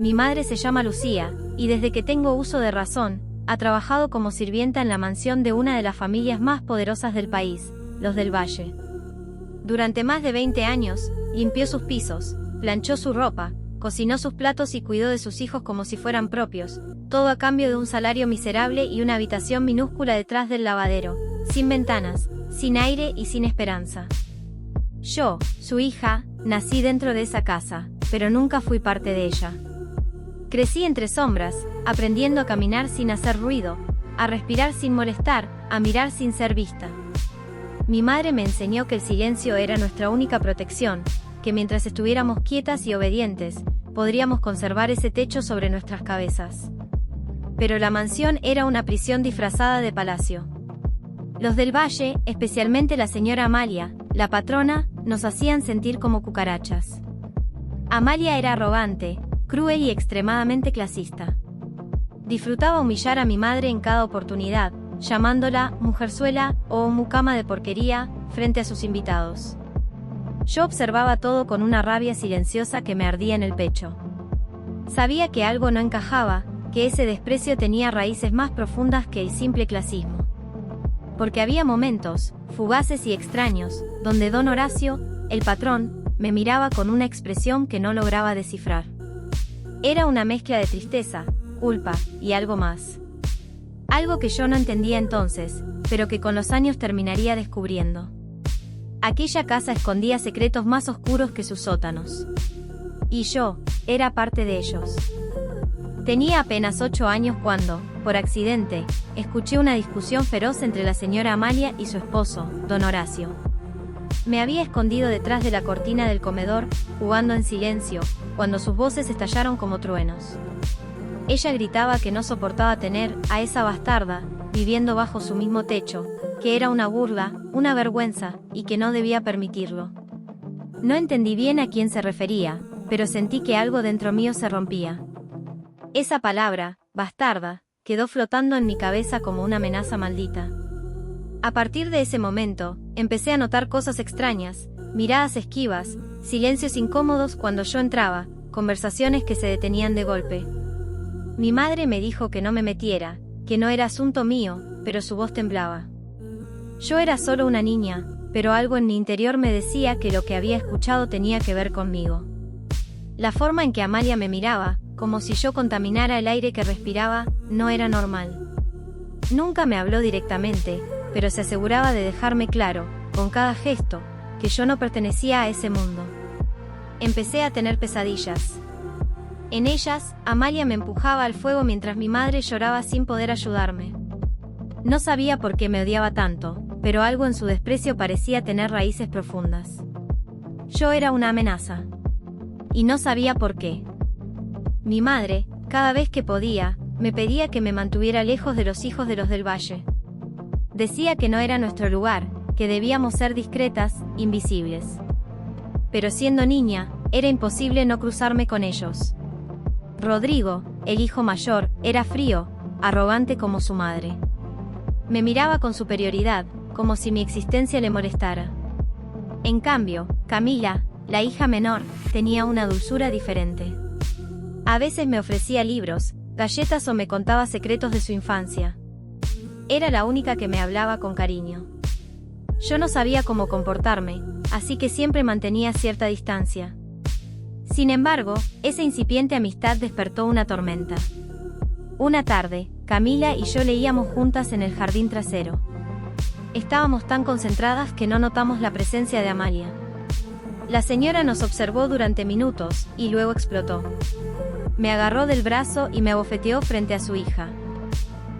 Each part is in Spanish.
Mi madre se llama Lucía, y desde que tengo uso de razón, ha trabajado como sirvienta en la mansión de una de las familias más poderosas del país, los del Valle. Durante más de 20 años, limpió sus pisos, planchó su ropa, cocinó sus platos y cuidó de sus hijos como si fueran propios, todo a cambio de un salario miserable y una habitación minúscula detrás del lavadero, sin ventanas, sin aire y sin esperanza. Yo, su hija, nací dentro de esa casa, pero nunca fui parte de ella. Crecí entre sombras, aprendiendo a caminar sin hacer ruido, a respirar sin molestar, a mirar sin ser vista. Mi madre me enseñó que el silencio era nuestra única protección, que mientras estuviéramos quietas y obedientes, podríamos conservar ese techo sobre nuestras cabezas. Pero la mansión era una prisión disfrazada de palacio. Los del Valle, especialmente la señora Amalia, la patrona, nos hacían sentir como cucarachas. Amalia era arrogante, cruel y extremadamente clasista. Disfrutaba humillar a mi madre en cada oportunidad, llamándola mujerzuela o mucama de porquería frente a sus invitados. Yo observaba todo con una rabia silenciosa que me ardía en el pecho. Sabía que algo no encajaba, que ese desprecio tenía raíces más profundas que el simple clasismo. Porque había momentos, fugaces y extraños, donde don Horacio, el patrón, me miraba con una expresión que no lograba descifrar. Era una mezcla de tristeza, culpa y algo más. Algo que yo no entendía entonces, pero que con los años terminaría descubriendo. Aquella casa escondía secretos más oscuros que sus sótanos. Y yo, era parte de ellos. Tenía apenas 8 años cuando, por accidente, escuché una discusión feroz entre la señora Amalia y su esposo, don Horacio. Me había escondido detrás de la cortina del comedor, jugando en silencio, cuando sus voces estallaron como truenos. Ella gritaba que no soportaba tener a esa bastarda viviendo bajo su mismo techo, que era una burla, una vergüenza, y que no debía permitirlo. No entendí bien a quién se refería, pero sentí que algo dentro mío se rompía. Esa palabra, bastarda, quedó flotando en mi cabeza como una amenaza maldita. A partir de ese momento, empecé a notar cosas extrañas, miradas esquivas, silencios incómodos cuando yo entraba, conversaciones que se detenían de golpe. Mi madre me dijo que no me metiera, que no era asunto mío, pero su voz temblaba. Yo era solo una niña, pero algo en mi interior me decía que lo que había escuchado tenía que ver conmigo. La forma en que Amalia me miraba, como si yo contaminara el aire que respiraba, no era normal. Nunca me habló directamente, pero se aseguraba de dejarme claro, con cada gesto, que yo no pertenecía a ese mundo. Empecé a tener pesadillas. En ellas, Amalia me empujaba al fuego mientras mi madre lloraba sin poder ayudarme. No sabía por qué me odiaba tanto, pero algo en su desprecio parecía tener raíces profundas. Yo era una amenaza. Y no sabía por qué. Mi madre, cada vez que podía, me pedía que me mantuviera lejos de los hijos de los del Valle. Decía que no era nuestro lugar, que debíamos ser discretas, invisibles. Pero siendo niña, era imposible no cruzarme con ellos. Rodrigo, el hijo mayor, era frío, arrogante como su madre. Me miraba con superioridad, como si mi existencia le molestara. En cambio, Camila, la hija menor, tenía una dulzura diferente. A veces me ofrecía libros, galletas o me contaba secretos de su infancia. Era la única que me hablaba con cariño. Yo no sabía cómo comportarme, así que siempre mantenía cierta distancia. Sin embargo, esa incipiente amistad despertó una tormenta. Una tarde, Camila y yo leíamos juntas en el jardín trasero. Estábamos tan concentradas que no notamos la presencia de Amalia. La señora nos observó durante minutos, y luego explotó. Me agarró del brazo y me abofeteó frente a su hija.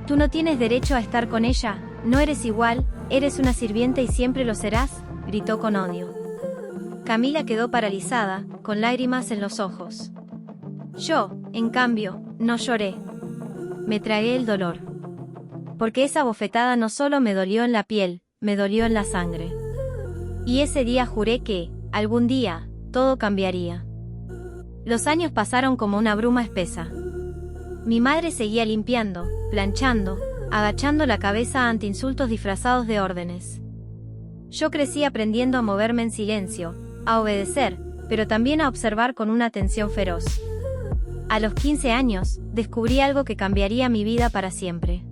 «Tú no tienes derecho a estar con ella, no eres igual, eres una sirvienta y siempre lo serás», gritó con odio. Camila quedó paralizada, con lágrimas en los ojos. Yo, en cambio, no lloré. Me tragué el dolor. Porque esa bofetada no solo me dolió en la piel, me dolió en la sangre. Y ese día juré que, algún día, todo cambiaría. Los años pasaron como una bruma espesa. Mi madre seguía limpiando, planchando, agachando la cabeza ante insultos disfrazados de órdenes. Yo crecí aprendiendo a moverme en silencio, a obedecer, pero también a observar con una atención feroz. A los 15 años, descubrí algo que cambiaría mi vida para siempre.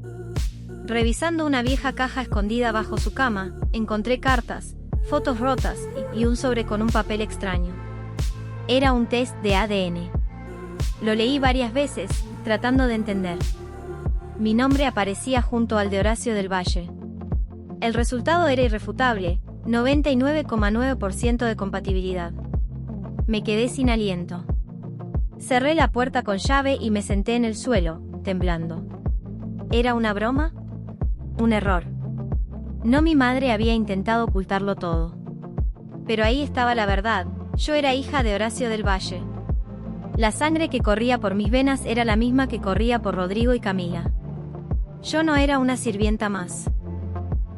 Revisando una vieja caja escondida bajo su cama, encontré cartas, fotos rotas y un sobre con un papel extraño. Era un test de ADN. Lo leí varias veces, tratando de entender. Mi nombre aparecía junto al de Horacio del Valle. El resultado era irrefutable, 99,9% de compatibilidad. Me quedé sin aliento. Cerré la puerta con llave y me senté en el suelo, temblando. ¿Era una broma? Un error. No, mi madre había intentado ocultarlo todo. Pero ahí estaba la verdad, yo era hija de Horacio del Valle. La sangre que corría por mis venas era la misma que corría por Rodrigo y Camila. Yo no era una sirvienta más.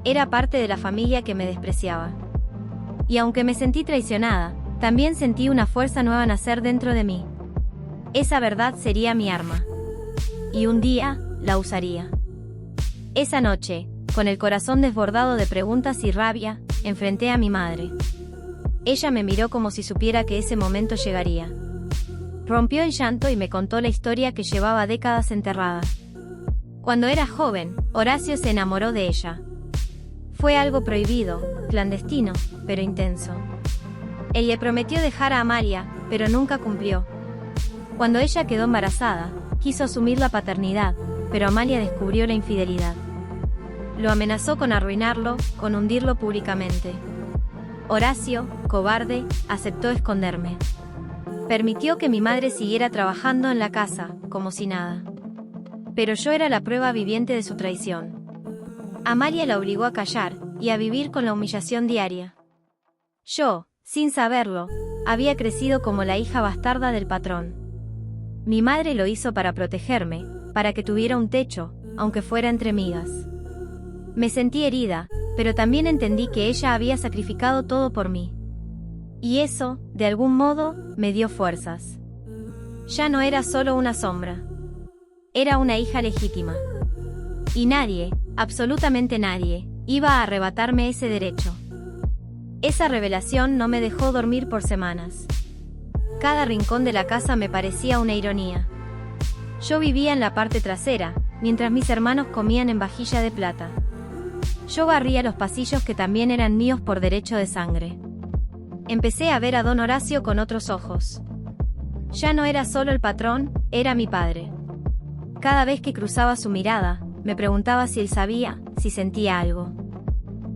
Era parte de la familia que me despreciaba. Y aunque me sentí traicionada, también sentí una fuerza nueva nacer dentro de mí. Esa verdad sería mi arma. Y un día, la usaría. Esa noche, con el corazón desbordado de preguntas y rabia, enfrenté a mi madre. Ella me miró como si supiera que ese momento llegaría. Rompió en llanto y me contó la historia que llevaba décadas enterrada. Cuando era joven, Horacio se enamoró de ella. Fue algo prohibido, clandestino, pero intenso. Él le prometió dejar a Amalia, pero nunca cumplió. Cuando ella quedó embarazada, quiso asumir la paternidad, pero Amalia descubrió la infidelidad. Lo amenazó con arruinarlo, con hundirlo públicamente. Horacio, cobarde, aceptó esconderme. Permitió que mi madre siguiera trabajando en la casa, como si nada. Pero yo era la prueba viviente de su traición. Amalia la obligó a callar, y a vivir con la humillación diaria. Yo, sin saberlo, había crecido como la hija bastarda del patrón. Mi madre lo hizo para protegerme, para que tuviera un techo, aunque fuera entre migas. Me sentí herida, pero también entendí que ella había sacrificado todo por mí. Y eso, de algún modo, me dio fuerzas. Ya no era solo una sombra. Era una hija legítima. Y nadie, absolutamente nadie, iba a arrebatarme ese derecho. Esa revelación no me dejó dormir por semanas. Cada rincón de la casa me parecía una ironía. Yo vivía en la parte trasera, mientras mis hermanos comían en vajilla de plata. Yo barría los pasillos que también eran míos por derecho de sangre. Empecé a ver a don Horacio con otros ojos. Ya no era solo el patrón, era mi padre. Cada vez que cruzaba su mirada, me preguntaba si él sabía, si sentía algo.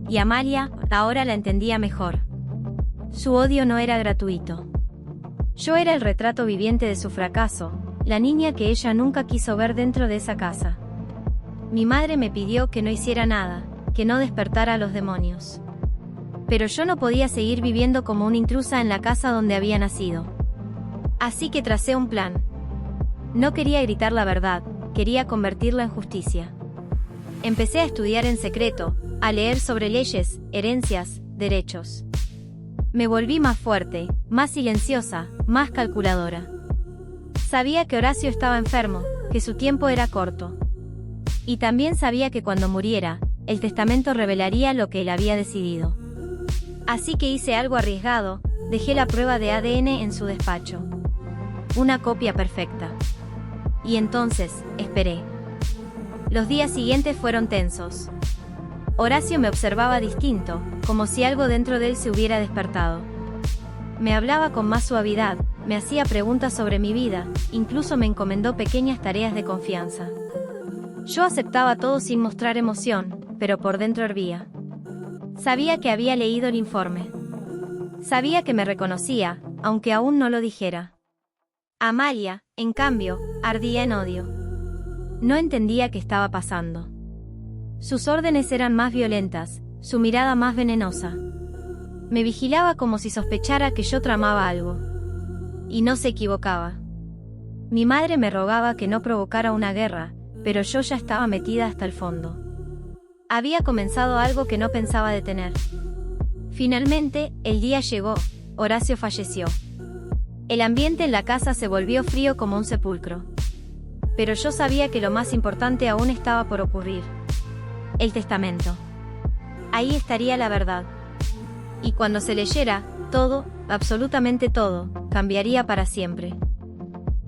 Y Amalia, ahora la entendía mejor. Su odio no era gratuito. Yo era el retrato viviente de su fracaso, la niña que ella nunca quiso ver dentro de esa casa. Mi madre me pidió que no hiciera nada, que no despertara a los demonios. Pero yo no podía seguir viviendo como una intrusa en la casa donde había nacido. Así que tracé un plan. No quería gritar la verdad, quería convertirla en justicia. Empecé a estudiar en secreto, a leer sobre leyes, herencias, derechos. Me volví más fuerte, más silenciosa, más calculadora. Sabía que Horacio estaba enfermo, que su tiempo era corto. Y también sabía que cuando muriera, el testamento revelaría lo que él había decidido. Así que hice algo arriesgado, dejé la prueba de ADN en su despacho. Una copia perfecta. Y entonces, esperé. Los días siguientes fueron tensos. Horacio me observaba distinto, como si algo dentro de él se hubiera despertado. Me hablaba con más suavidad, me hacía preguntas sobre mi vida, incluso me encomendó pequeñas tareas de confianza. Yo aceptaba todo sin mostrar emoción, pero por dentro hervía. Sabía que había leído el informe. Sabía que me reconocía, aunque aún no lo dijera. Amalia, en cambio, ardía en odio. No entendía qué estaba pasando. Sus órdenes eran más violentas, su mirada más venenosa. Me vigilaba como si sospechara que yo tramaba algo. Y no se equivocaba. Mi madre me rogaba que no provocara una guerra, pero yo ya estaba metida hasta el fondo. Había comenzado algo que no pensaba detener. Finalmente, el día llegó, Horacio falleció. El ambiente en la casa se volvió frío como un sepulcro. Pero yo sabía que lo más importante aún estaba por ocurrir. El testamento. Ahí estaría la verdad. Y cuando se leyera, todo, absolutamente todo, cambiaría para siempre.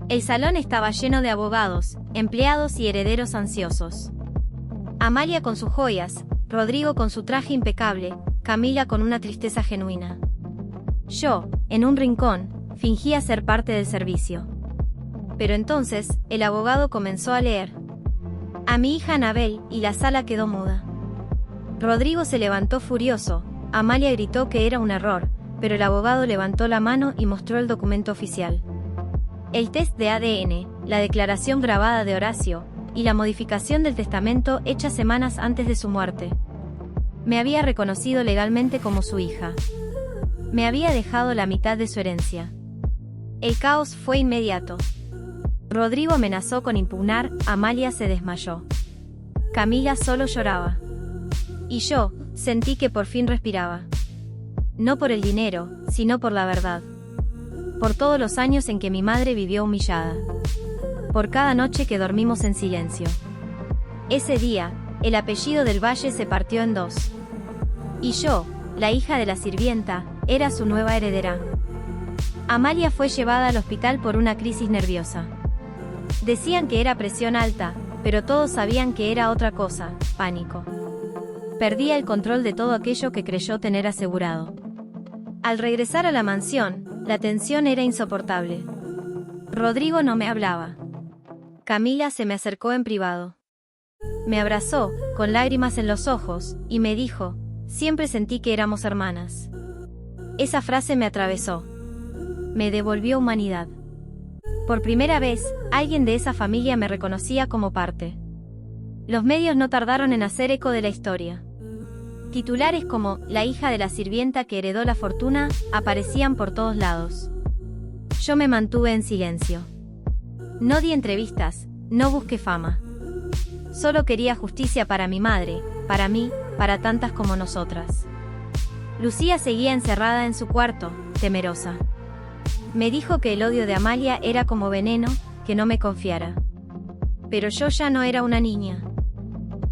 El salón estaba lleno de abogados, empleados y herederos ansiosos. Amalia con sus joyas, Rodrigo con su traje impecable, Camila con una tristeza genuina. Yo, en un rincón, fingía ser parte del servicio. Pero entonces, el abogado comenzó a leer a mi hija Anabel, y la sala quedó muda. Rodrigo se levantó furioso, Amalia gritó que era un error, pero el abogado levantó la mano y mostró el documento oficial. El test de ADN, la declaración grabada de Horacio, y la modificación del testamento hecha semanas antes de su muerte. Me había reconocido legalmente como su hija. Me había dejado la mitad de su herencia. El caos fue inmediato. Rodrigo amenazó con impugnar, Amalia se desmayó. Camila solo lloraba. Y yo, sentí que por fin respiraba. No por el dinero, sino por la verdad. Por todos los años en que mi madre vivió humillada. Por cada noche que dormimos en silencio. Ese día, el apellido del Valle se partió en dos. Y yo, la hija de la sirvienta, era su nueva heredera. Amalia fue llevada al hospital por una crisis nerviosa. Decían que era presión alta, pero todos sabían que era otra cosa, pánico. Perdía el control de todo aquello que creyó tener asegurado. Al regresar a la mansión, la tensión era insoportable. Rodrigo no me hablaba. Camila se me acercó en privado. Me abrazó, con lágrimas en los ojos, y me dijo, siempre sentí que éramos hermanas. Esa frase me atravesó. Me devolvió humanidad. Por primera vez, alguien de esa familia me reconocía como parte. Los medios no tardaron en hacer eco de la historia. Titulares como «La hija de la sirvienta que heredó la fortuna» aparecían por todos lados. Yo me mantuve en silencio. No di entrevistas, no busqué fama. Solo quería justicia para mi madre, para mí, para tantas como nosotras. Lucía seguía encerrada en su cuarto, temerosa. Me dijo que el odio de Amalia era como veneno, que no me confiara. Pero yo ya no era una niña.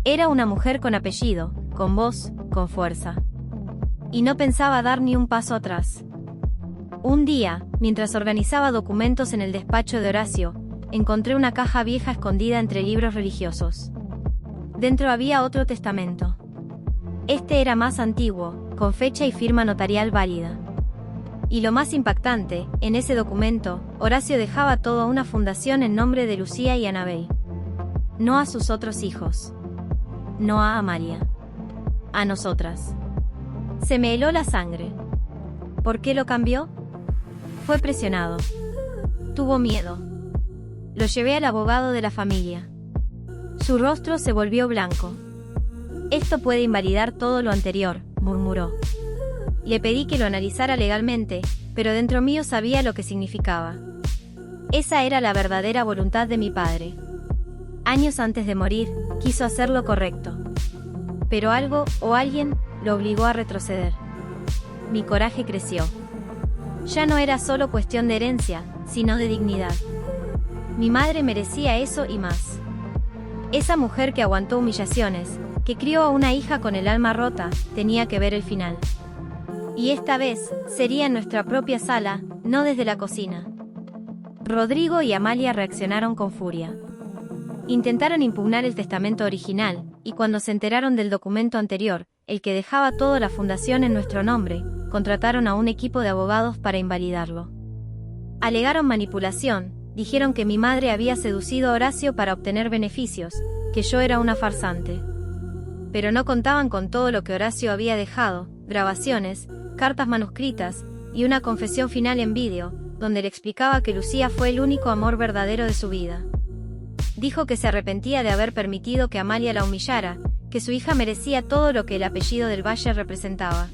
Era una mujer con apellido, con voz, con fuerza. Y no pensaba dar ni un paso atrás. Un día, mientras organizaba documentos en el despacho de Horacio, encontré una caja vieja escondida entre libros religiosos. Dentro había otro testamento. Este era más antiguo, con fecha y firma notarial válida. Y lo más impactante, en ese documento, Horacio dejaba todo a una fundación en nombre de Lucía y Anabel. No a sus otros hijos. No a Amalia. A nosotras. Se me heló la sangre. ¿Por qué lo cambió? Fue presionado. Tuvo miedo. Lo llevé al abogado de la familia. Su rostro se volvió blanco. Esto puede invalidar todo lo anterior, murmuró. Le pedí que lo analizara legalmente, pero dentro mío sabía lo que significaba. Esa era la verdadera voluntad de mi padre. Años antes de morir, quiso hacer lo correcto. Pero algo, o alguien, lo obligó a retroceder. Mi coraje creció. Ya no era solo cuestión de herencia, sino de dignidad. Mi madre merecía eso y más. Esa mujer que aguantó humillaciones, que crió a una hija con el alma rota, tenía que ver el final. Y esta vez, sería en nuestra propia sala, no desde la cocina. Rodrigo y Amalia reaccionaron con furia. Intentaron impugnar el testamento original, y cuando se enteraron del documento anterior, el que dejaba toda la fundación en nuestro nombre, contrataron a un equipo de abogados para invalidarlo. Alegaron manipulación, dijeron que mi madre había seducido a Horacio para obtener beneficios, que yo era una farsante. Pero no contaban con todo lo que Horacio había dejado, grabaciones, cartas manuscritas, y una confesión final en vídeo, donde le explicaba que Lucía fue el único amor verdadero de su vida. Dijo que se arrepentía de haber permitido que Amalia la humillara, que su hija merecía todo lo que el apellido del Valle representaba.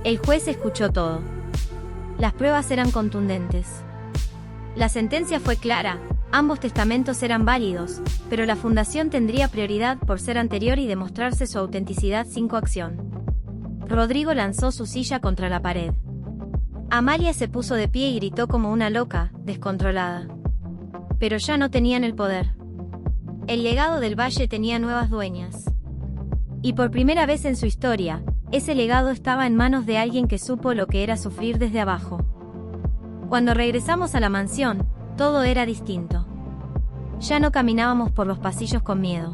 El juez escuchó todo. Las pruebas eran contundentes. La sentencia fue clara, ambos testamentos eran válidos, pero la fundación tendría prioridad por ser anterior y demostrarse su autenticidad sin coacción. Rodrigo lanzó su silla contra la pared. Amalia se puso de pie y gritó como una loca, descontrolada. Pero ya no tenían el poder. El legado del Valle tenía nuevas dueñas. Y por primera vez en su historia, ese legado estaba en manos de alguien que supo lo que era sufrir desde abajo. Cuando regresamos a la mansión, Todo era distinto. Ya no caminábamos por los pasillos con miedo.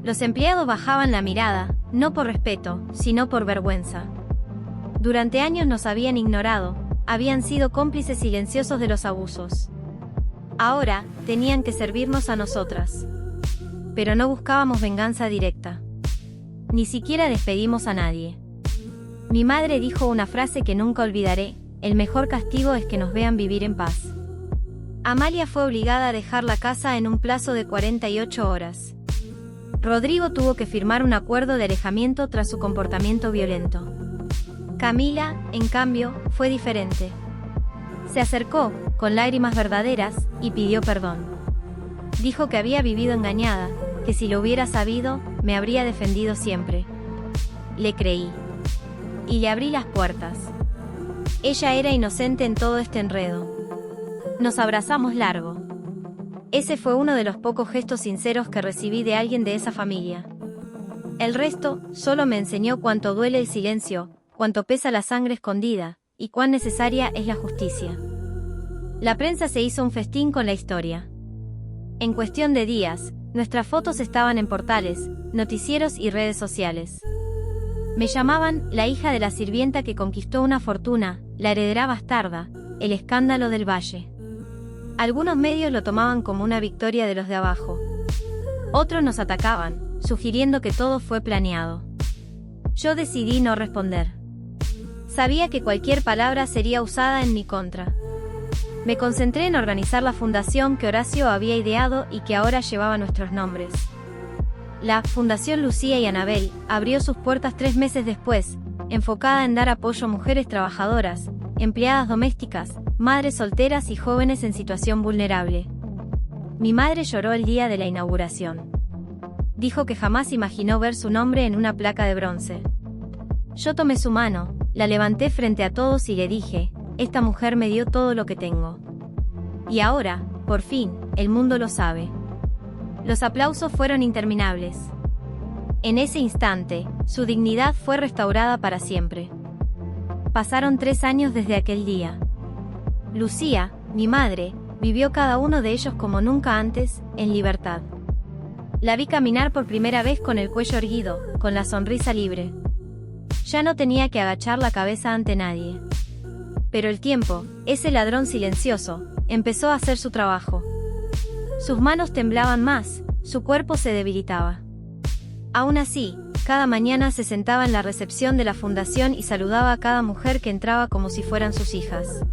Los empleados bajaban la mirada, no por respeto, sino por vergüenza. Durante años nos habían ignorado, habían sido cómplices silenciosos de los abusos. Ahora, tenían que servirnos a nosotras. Pero no buscábamos venganza directa. Ni siquiera despedimos a nadie. Mi madre dijo una frase que nunca olvidaré: el mejor castigo es que nos vean vivir en paz. Amalia fue obligada a dejar la casa en un plazo de 48 horas. Rodrigo tuvo que firmar un acuerdo de alejamiento tras su comportamiento violento. Camila, en cambio, fue diferente. Se acercó, con lágrimas verdaderas, y pidió perdón. Dijo que había vivido engañada, que si lo hubiera sabido, me habría defendido siempre. Le creí. Y le abrí las puertas. Ella era inocente en todo este enredo. Nos abrazamos largo. Ese fue uno de los pocos gestos sinceros que recibí de alguien de esa familia. El resto solo me enseñó cuánto duele el silencio, cuánto pesa la sangre escondida, y cuán necesaria es la justicia. La prensa se hizo un festín con la historia. En cuestión de días, nuestras fotos estaban en portales, noticieros y redes sociales. Me llamaban la hija de la sirvienta que conquistó una fortuna, la heredera bastarda, el escándalo del Valle. Algunos medios lo tomaban como una victoria de los de abajo. Otros nos atacaban, sugiriendo que todo fue planeado. Yo decidí no responder. Sabía que cualquier palabra sería usada en mi contra. Me concentré en organizar la fundación que Horacio había ideado y que ahora llevaba nuestros nombres. La Fundación Lucía y Anabel abrió sus puertas 3 meses después, enfocada en dar apoyo a mujeres trabajadoras, empleadas domésticas, madres solteras y jóvenes en situación vulnerable. Mi madre lloró el día de la inauguración. Dijo que jamás imaginó ver su nombre en una placa de bronce. Yo tomé su mano, la levanté frente a todos y le dije: esta mujer me dio todo lo que tengo. Y ahora, por fin, el mundo lo sabe. Los aplausos fueron interminables. En ese instante, su dignidad fue restaurada para siempre. Pasaron 3 años desde aquel día. Lucía, mi madre, vivió cada uno de ellos como nunca antes, en libertad. La vi caminar por primera vez con el cuello erguido, con la sonrisa libre. Ya no tenía que agachar la cabeza ante nadie. Pero el tiempo, ese ladrón silencioso, empezó a hacer su trabajo. Sus manos temblaban más, su cuerpo se debilitaba. Aún así, cada mañana se sentaba en la recepción de la fundación y saludaba a cada mujer que entraba como si fueran sus hijas.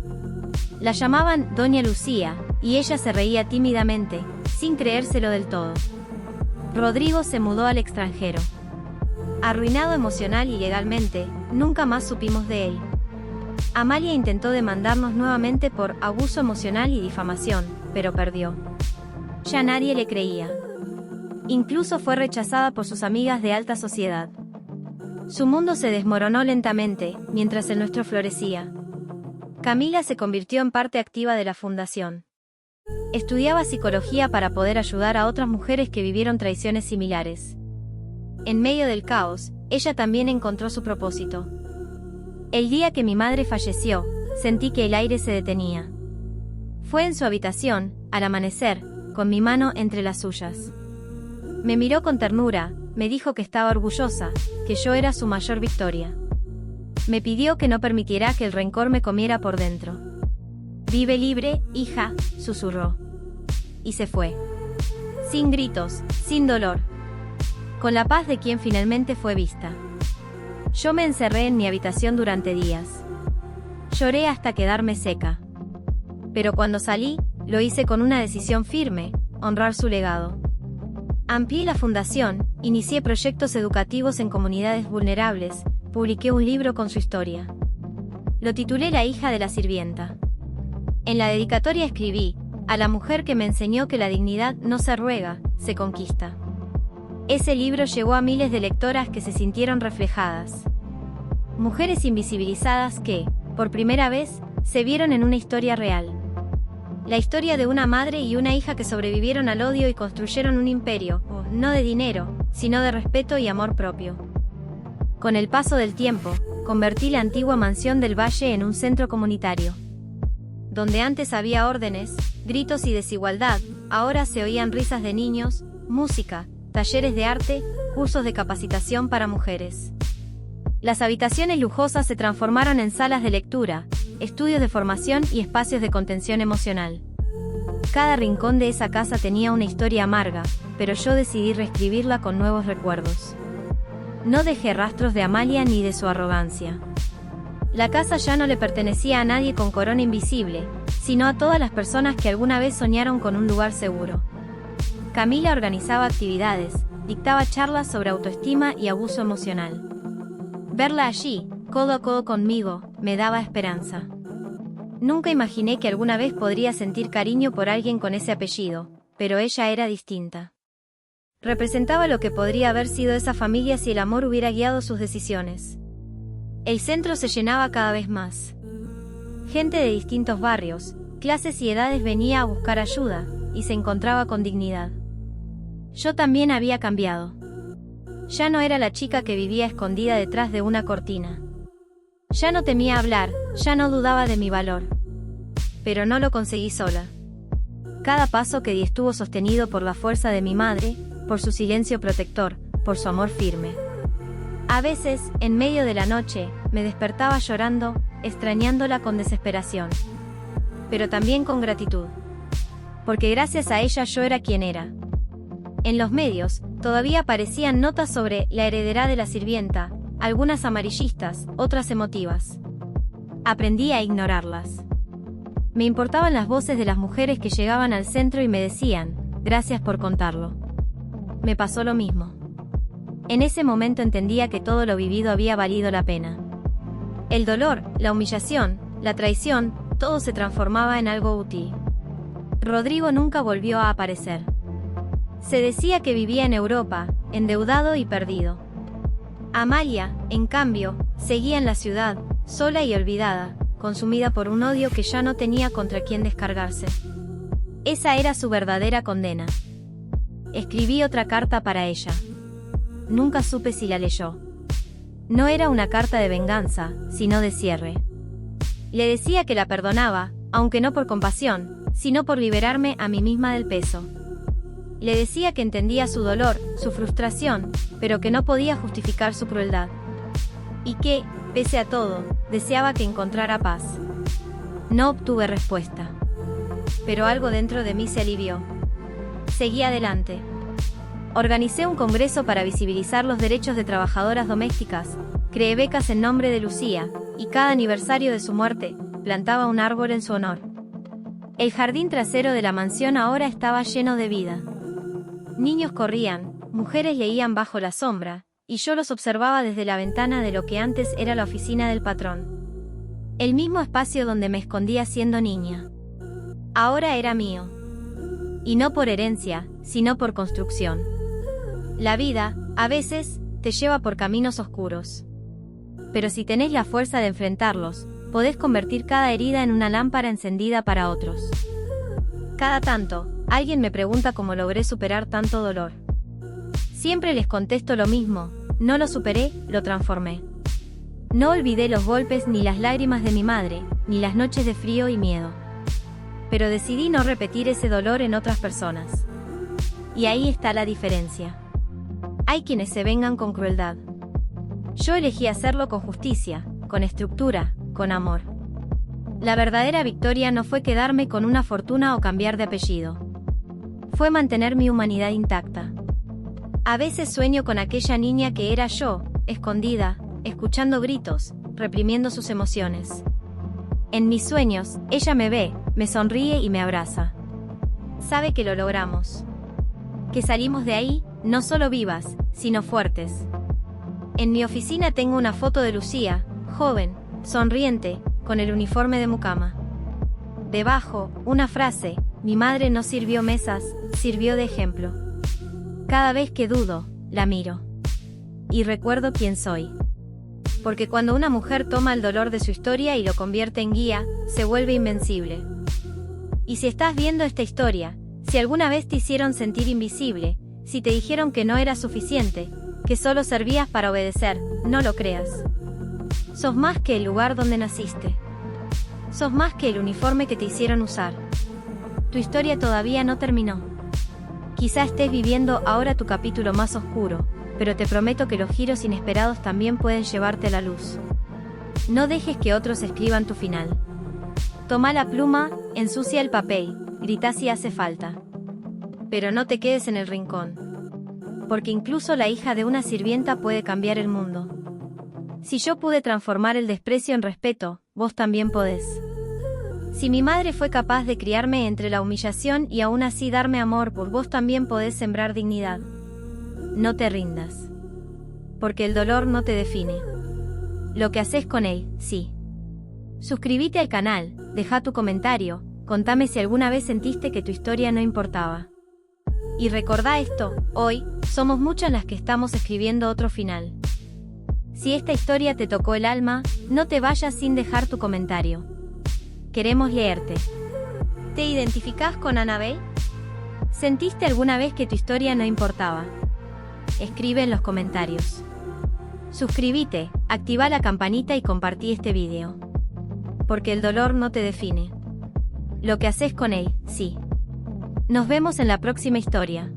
La llamaban Doña Lucía, y ella se reía tímidamente, sin creérselo del todo. Rodrigo se mudó al extranjero. Arruinado emocional y legalmente, nunca más supimos de él. Amalia intentó demandarnos nuevamente por abuso emocional y difamación, pero perdió. Ya nadie le creía. Incluso fue rechazada por sus amigas de alta sociedad. Su mundo se desmoronó lentamente, mientras el nuestro florecía. Camila se convirtió en parte activa de la fundación. Estudiaba psicología para poder ayudar a otras mujeres que vivieron traiciones similares. En medio del caos, ella también encontró su propósito. El día que mi madre falleció, sentí que el aire se detenía. Fue en su habitación, al amanecer, con mi mano entre las suyas. Me miró con ternura, me dijo que estaba orgullosa, que yo era su mayor victoria. Me pidió que no permitiera que el rencor me comiera por dentro. Vive libre, hija, susurró. Y se fue. Sin gritos, sin dolor. Con la paz de quien finalmente fue vista. Yo me encerré en mi habitación durante días. Lloré hasta quedarme seca. Pero cuando salí, lo hice con una decisión firme: honrar su legado. Amplié la fundación, inicié proyectos educativos en comunidades vulnerables, publiqué un libro con su historia. Lo titulé La hija de la sirvienta. En la dedicatoria escribí: a la mujer que me enseñó que la dignidad no se ruega, se conquista. Ese libro llegó a miles de lectoras que se sintieron reflejadas. Mujeres invisibilizadas que, por primera vez, se vieron en una historia real. La historia de una madre y una hija que sobrevivieron al odio y construyeron un imperio, no de dinero, sino de respeto y amor propio. Con el paso del tiempo, convertí la antigua mansión del Valle en un centro comunitario. Donde antes había órdenes, gritos y desigualdad, ahora se oían risas de niños, música, talleres de arte, cursos de capacitación para mujeres. Las habitaciones lujosas se transformaron en salas de lectura, estudios de formación y espacios de contención emocional. Cada rincón de esa casa tenía una historia amarga, pero yo decidí reescribirla con nuevos recuerdos. No dejé rastros de Amalia ni de su arrogancia. La casa ya no le pertenecía a nadie con corona invisible, sino a todas las personas que alguna vez soñaron con un lugar seguro. Camila organizaba actividades, dictaba charlas sobre autoestima y abuso emocional. Verla allí, codo a codo conmigo, me daba esperanza. Nunca imaginé que alguna vez podría sentir cariño por alguien con ese apellido, pero ella era distinta. Representaba lo que podría haber sido esa familia si el amor hubiera guiado sus decisiones. El centro se llenaba cada vez más. Gente de distintos barrios, clases y edades venía a buscar ayuda, y se encontraba con dignidad. Yo también había cambiado. Ya no era la chica que vivía escondida detrás de una cortina. Ya no temía hablar, ya no dudaba de mi valor. Pero no lo conseguí sola. Cada paso que di estuvo sostenido por la fuerza de mi madre, por su silencio protector, por su amor firme. A veces, en medio de la noche, me despertaba llorando, extrañándola con desesperación. Pero también con gratitud. Porque gracias a ella yo era quien era. En los medios, todavía aparecían notas sobre la heredera de la sirvienta, algunas amarillistas, otras emotivas. Aprendí a ignorarlas. Me importaban las voces de las mujeres que llegaban al centro y me decían, gracias por contarlo. Me pasó lo mismo. En ese momento entendía que todo lo vivido había valido la pena. El dolor, la humillación, la traición, todo se transformaba en algo útil. Rodrigo nunca volvió a aparecer. Se decía que vivía en Europa, endeudado y perdido. Amalia, en cambio, seguía en la ciudad, sola y olvidada, consumida por un odio que ya no tenía contra quién descargarse. Esa era su verdadera condena. Escribí otra carta para ella. Nunca supe si la leyó. No era una carta de venganza, sino de cierre. Le decía que la perdonaba, aunque no por compasión, sino por liberarme a mí misma del peso. Le decía que entendía su dolor, su frustración, pero que no podía justificar su crueldad. Y que, pese a todo, deseaba que encontrara paz. No obtuve respuesta. Pero algo dentro de mí se alivió. Seguí adelante. Organicé un congreso para visibilizar los derechos de trabajadoras domésticas, creé becas en nombre de Lucía, y cada aniversario de su muerte, plantaba un árbol en su honor. El jardín trasero de la mansión ahora estaba lleno de vida. Niños corrían, mujeres leían bajo la sombra, y yo los observaba desde la ventana de lo que antes era la oficina del patrón. El mismo espacio donde me escondía siendo niña. Ahora era mío. Y no por herencia, sino por construcción. La vida, a veces, te lleva por caminos oscuros. Pero si tenés la fuerza de enfrentarlos, podés convertir cada herida en una lámpara encendida para otros. Cada tanto, alguien me pregunta cómo logré superar tanto dolor. Siempre les contesto lo mismo, no lo superé, lo transformé. No olvidé los golpes ni las lágrimas de mi madre, ni las noches de frío y miedo. Pero decidí no repetir ese dolor en otras personas. Y ahí está la diferencia. Hay quienes se vengan con crueldad. Yo elegí hacerlo con justicia, con estructura, con amor. La verdadera victoria no fue quedarme con una fortuna o cambiar de apellido. Fue mantener mi humanidad intacta. A veces sueño con aquella niña que era yo, escondida, escuchando gritos, reprimiendo sus emociones. En mis sueños, ella me ve, me sonríe y me abraza. Sabe que lo logramos. Que salimos de ahí, no solo vivas, sino fuertes. En mi oficina tengo una foto de Lucía, joven, sonriente, con el uniforme de mucama. Debajo, una frase, mi madre no sirvió mesas, sirvió de ejemplo. Cada vez que dudo, la miro. Y recuerdo quién soy. Porque cuando una mujer toma el dolor de su historia y lo convierte en guía, se vuelve invencible. Y si estás viendo esta historia, si alguna vez te hicieron sentir invisible, si te dijeron que no eras suficiente, que solo servías para obedecer, no lo creas. Sos más que el lugar donde naciste. Sos más que el uniforme que te hicieron usar. Tu historia todavía no terminó. Quizá estés viviendo ahora tu capítulo más oscuro, pero te prometo que los giros inesperados también pueden llevarte a la luz. No dejes que otros escriban tu final. Toma la pluma, ensucia el papel, grita si hace falta. Pero no te quedes en el rincón. Porque incluso la hija de una sirvienta puede cambiar el mundo. Si yo pude transformar el desprecio en respeto, vos también podés. Si mi madre fue capaz de criarme entre la humillación y aún así darme amor, vos también podés sembrar dignidad. No te rindas. Porque el dolor no te define. Lo que haces con él, sí. Suscríbete al canal, deja tu comentario, contame si alguna vez sentiste que tu historia no importaba. Y recordá esto, hoy, somos muchas las que estamos escribiendo otro final. Si esta historia te tocó el alma, no te vayas sin dejar tu comentario. Queremos leerte. ¿Te identificás con Annabelle? ¿Sentiste alguna vez que tu historia no importaba? Escribe en los comentarios. Suscríbete, activa la campanita y compartí este video. Porque el dolor no te define. Lo que haces con él, sí. Nos vemos en la próxima historia.